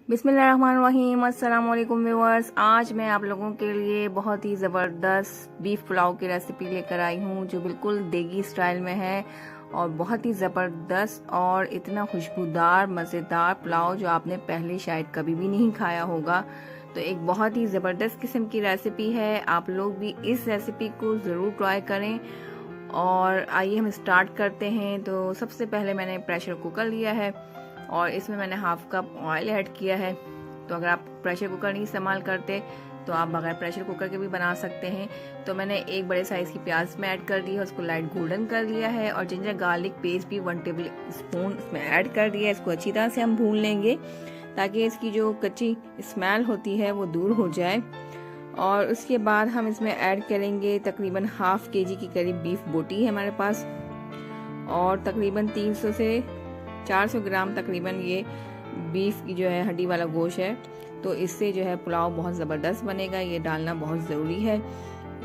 बिस्मिल्लाहिर्रहमानिर्रहीम। अस्सलाम वालेकुम व्यूअर्स। आज मैं आप लोगों के लिए बहुत ही ज़बरदस्त बीफ पुलाव की रेसिपी लेकर आई हूँ जो बिल्कुल देगी स्टाइल में है और बहुत ही ज़बरदस्त और इतना खुशबूदार मज़ेदार पुलाव जो आपने पहले शायद कभी भी नहीं खाया होगा। तो एक बहुत ही ज़बरदस्त किस्म की रेसिपी है। आप लोग भी इस रेसिपी को ज़रूर ट्राई करें। और आइए हम स्टार्ट करते हैं। तो सबसे पहले मैंने प्रेशर कुकर लिया है और इसमें मैंने हाफ कप ऑयल ऐड किया है। तो अगर आप प्रेशर कुकर नहीं इस्तेमाल करते तो आप बगैर प्रेशर कुकर के भी बना सकते हैं। तो मैंने एक बड़े साइज़ की प्याज में ऐड कर दी है, उसको लाइट गोल्डन कर लिया है और जिंजर गार्लिक पेस्ट भी 1 टेबल स्पून इसमें ऐड कर दिया है। इसको अच्छी तरह से हम भून लेंगे ताकि इसकी जो कच्ची स्मेल होती है वो दूर हो जाए। और उसके बाद हम इसमें ऐड करेंगे तकरीबन हाफ केजी के करीब बीफ बोटी है हमारे पास और तकरीबन 300 से 400 ग्राम तकरीबन ये बीफ की जो है हड्डी वाला गोश्त है। तो इससे जो है पुलाव बहुत ज़बरदस्त बनेगा। ये डालना बहुत ज़रूरी है।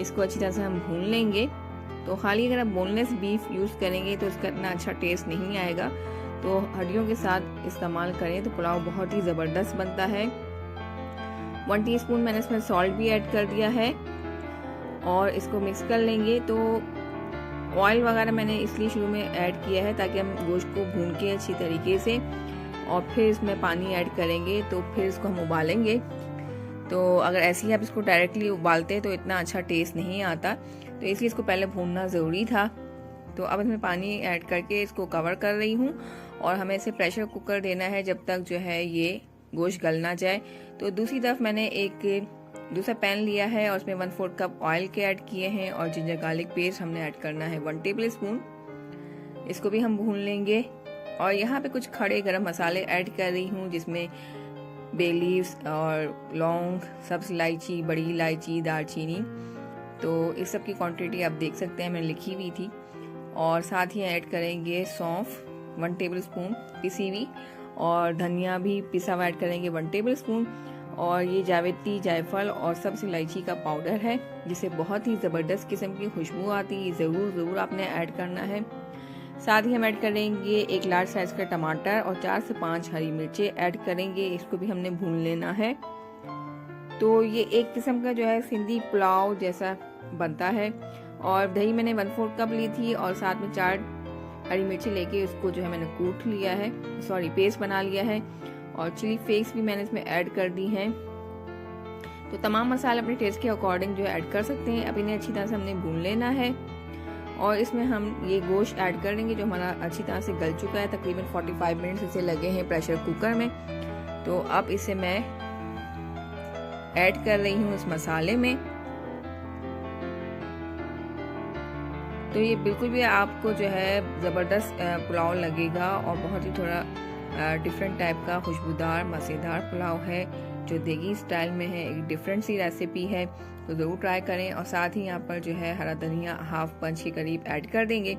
इसको अच्छी तरह से हम भून लेंगे। तो खाली अगर आप बोनलेस बीफ यूज़ करेंगे तो इसका इतना अच्छा टेस्ट नहीं आएगा। तो हड्डियों के साथ इस्तेमाल करें तो पुलाव बहुत ही ज़बरदस्त बनता है। 1 टीस्पून मैंने इसमें सॉल्ट भी ऐड कर दिया है और इसको मिक्स कर लेंगे। तो ऑयल वगैरह मैंने इसलिए शुरू में ऐड किया है ताकि हम गोश्त को भून के अच्छी तरीके से और फिर इसमें पानी ऐड करेंगे तो फिर इसको हम उबालेंगे। तो अगर ऐसे ही आप इसको डायरेक्टली उबालते हैं तो इतना अच्छा टेस्ट नहीं आता, तो इसलिए इसको पहले भूनना ज़रूरी था। तो अब इसमें पानी ऐड करके इसको कवर कर रही हूँ और हमें इसे प्रेशर कुकर देना है जब तक जो है ये गोश्त गल ना जाए। तो दूसरी तरफ मैंने एक दूसरा पैन लिया है और उसमें 1/4 कप ऑयल के ऐड किए हैं और जिंजर गार्लिक पेस्ट हमने ऐड करना है 1 टेबल स्पून। इसको भी हम भून लेंगे। और यहाँ पे कुछ खड़े गरम मसाले ऐड कर रही हूँ जिसमें बे लीव्स और लौंग, सब्ज इलायची, बड़ी इलायची, दालचीनी। तो इस सब की क्वांटिटी आप देख सकते हैं, मैंने लिखी हुई थी। और साथ ही ऐड करेंगे सौंफ 1 टेबल स्पून पिसी हुई और धनिया भी पिसा हुआ ऐड करेंगे 1 टेबल स्पून। और ये जावित्री, जायफल और सब्ज इलायची का पाउडर है जिससे बहुत ही ज़बरदस्त किस्म की खुशबू आती है। ज़रूर आपने ऐड करना है। साथ ही हम ऐड करेंगे एक लार्ज साइज का टमाटर और 4 से 5 हरी मिर्चें ऐड करेंगे। इसको भी हमने भून लेना है। तो ये एक किस्म का जो है सिंधी पुलाव जैसा बनता है। और दही मैंने 1/4 कप ली थी और साथ में 4 हरी मिर्ची लेके उसको जो है मैंने कूट लिया है, पेस्ट बना लिया है। और चिली फ्लेक्स भी मैंने इसमें ऐड कर दी हैं। तो तमाम मसाले अपने टेस्ट के अकॉर्डिंग जो है ऐड कर सकते हैं। अब इन्हें अच्छी तरह से हमने भून लेना है और इसमें हम ये गोश्त ऐड कर देंगे जो हमारा अच्छी तरह से गल चुका है। तकरीबन 45 मिनट इसे लगे हैं प्रेशर कुकर में। तो अब इसे मैं ऐड कर रही हूँ इस मसाले में। तो ये बिल्कुल भी आपको जो है ज़बरदस्त पुलाव लगेगा और बहुत ही थोड़ा डिफरेंट टाइप का खुशबूदार मज़ेदार पुलाव है जो देगी स्टाइल में है। एक डिफरेंट सी रेसिपी है, तो ज़रूर ट्राई करें। और साथ ही यहाँ पर जो है हरा धनिया हाफ पंच के करीब ऐड कर देंगे।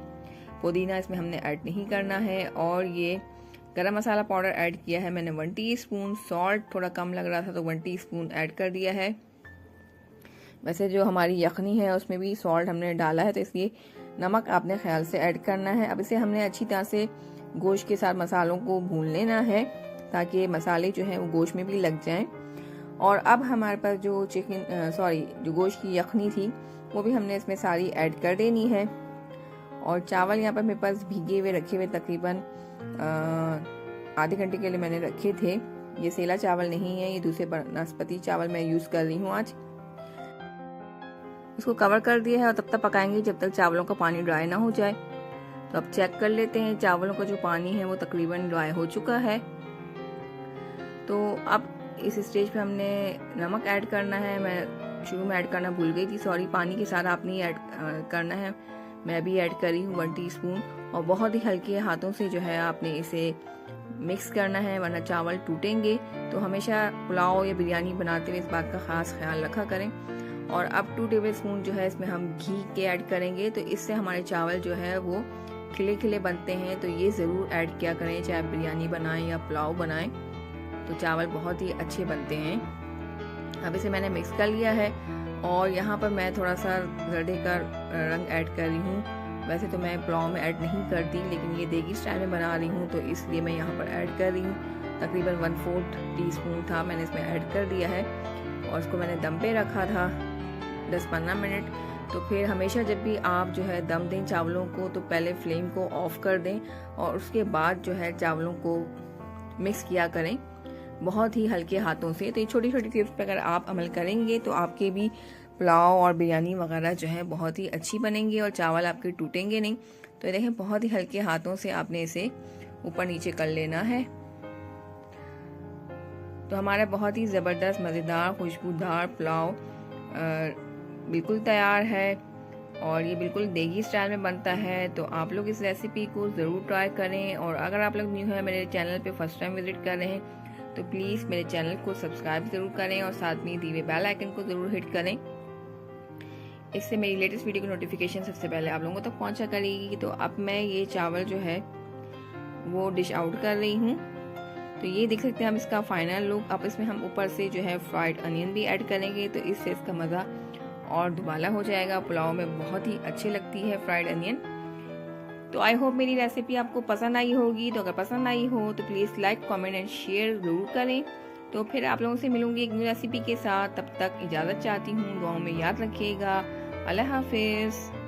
पुदीना इसमें हमने ऐड नहीं करना है। और ये गरम मसाला पाउडर ऐड किया है मैंने 1 टीस्पून। सॉल्ट थोड़ा कम लग रहा था तो 1 टीस्पून ऐड कर दिया है। वैसे जो हमारी यखनी है उसमें भी सॉल्ट हमने डाला है, तो इसलिए नमक आपने ख्याल से ऐड करना है। अब इसे हमने अच्छी तरह से गोश्त के साथ मसालों को भून लेना है ताकि मसाले जो हैं वो गोश्त में भी लग जाएं। और अब हमारे पास जो जो गोश्त की यखनी थी वो भी हमने इसमें सारी ऐड कर देनी है। और चावल यहाँ पर मेरे पास भीगे हुए रखे हुए तकरीबन आधे घंटे के लिए मैंने रखे थे। ये सेला चावल नहीं है, ये दूसरे नाशपाती चावल मैं यूज़ कर रही हूँ आज। इसको कवर कर दिया है और तब तक पकाएंगे जब तक चावलों का पानी ड्राई ना हो जाए। तो अब चेक कर लेते हैं, चावलों का जो पानी है वो तकरीबन ड्राई हो चुका है। तो अब इस स्टेज पे हमने नमक ऐड करना है। मैं शुरू में ऐड करना भूल गई थी, पानी के साथ आपने ऐड करना है। मैं भी ऐड करी हूँ 1 टीस्पून और बहुत ही हल्के हाथों से जो है आपने इसे मिक्स करना है वरना चावल टूटेंगे। तो हमेशा पुलाव या बिरयानी बनाते हुए इस बात का खास ख्याल रखा करें। और अब 2 टेबल स्पून जो है इसमें हम घी के ऐड करेंगे। तो इससे हमारे चावल जो है वो खिले खिले बनते हैं। तो ये ज़रूर ऐड किया करें, चाहे बिरयानी बनाएं या पुलाव बनाएं, तो चावल बहुत ही अच्छे बनते हैं। अब इसे मैंने मिक्स कर लिया है और यहाँ पर मैं थोड़ा सा जर्दे का रंग ऐड कर रही हूँ। वैसे तो मैं पुलाव में ऐड नहीं करती, लेकिन ये देगी स्टाइल में बना रही हूँ तो इसलिए मैं यहाँ पर ऐड कर रही हूँ। तकरीबन 1/4 टीस्पून था, मैंने इसमें ऐड कर दिया है और उसको मैंने दम पे रखा था 10-15 मिनट। तो फिर हमेशा जब भी आप जो है दम दें चावलों को तो पहले फ्लेम को ऑफ कर दें और उसके बाद जो है चावलों को मिक्स किया करें बहुत ही हल्के हाथों से। तो ये छोटी छोटी टिप्स पर अगर आप अमल करेंगे तो आपके भी पुलाव और बिरयानी वगैरह जो है बहुत ही अच्छी बनेंगी और चावल आपके टूटेंगे नहीं। तो ये देखें बहुत ही हल्के हाथों से आपने इसे ऊपर नीचे कर लेना है। तो हमारा बहुत ही ज़बरदस्त मज़ेदार खुशबूदार पुलाव बिल्कुल तैयार है और ये बिल्कुल देगी स्टाइल में बनता है। तो आप लोग इस रेसिपी को ज़रूर ट्राई करें और अगर आप लोग न्यू है मेरे चैनल पे फर्स्ट टाइम विजिट कर रहे हैं तो प्लीज़ मेरे चैनल को सब्सक्राइब ज़रूर करें और साथ में दिए बेल आइकन को ज़रूर हिट करें। इससे मेरी लेटेस्ट वीडियो की नोटिफिकेशन सबसे पहले आप लोगों तक पहुंचा करेगी। तो अब मैं ये चावल जो है वो डिश आउट कर रही हूँ। तो ये देख सकते हैं हम इसका फाइनल लुक। अब इसमें हम ऊपर से जो है फ्राइड अनियन भी ऐड करेंगे तो इससे इसका मज़ा और दुबाला हो जाएगा। पुलाव में बहुत ही अच्छी लगती है फ्राइड अनियन। तो आई होप मेरी रेसिपी आपको पसंद आई होगी। तो अगर पसंद आई हो तो please like comment and share ज़रूर करें। तो फिर आप लोगों से मिलूंगी एक न्यू रेसिपी के साथ। तब तक इजाज़त चाहती हूँ, दुआओं में याद रखिएगा। अल्लाह हाफिज़।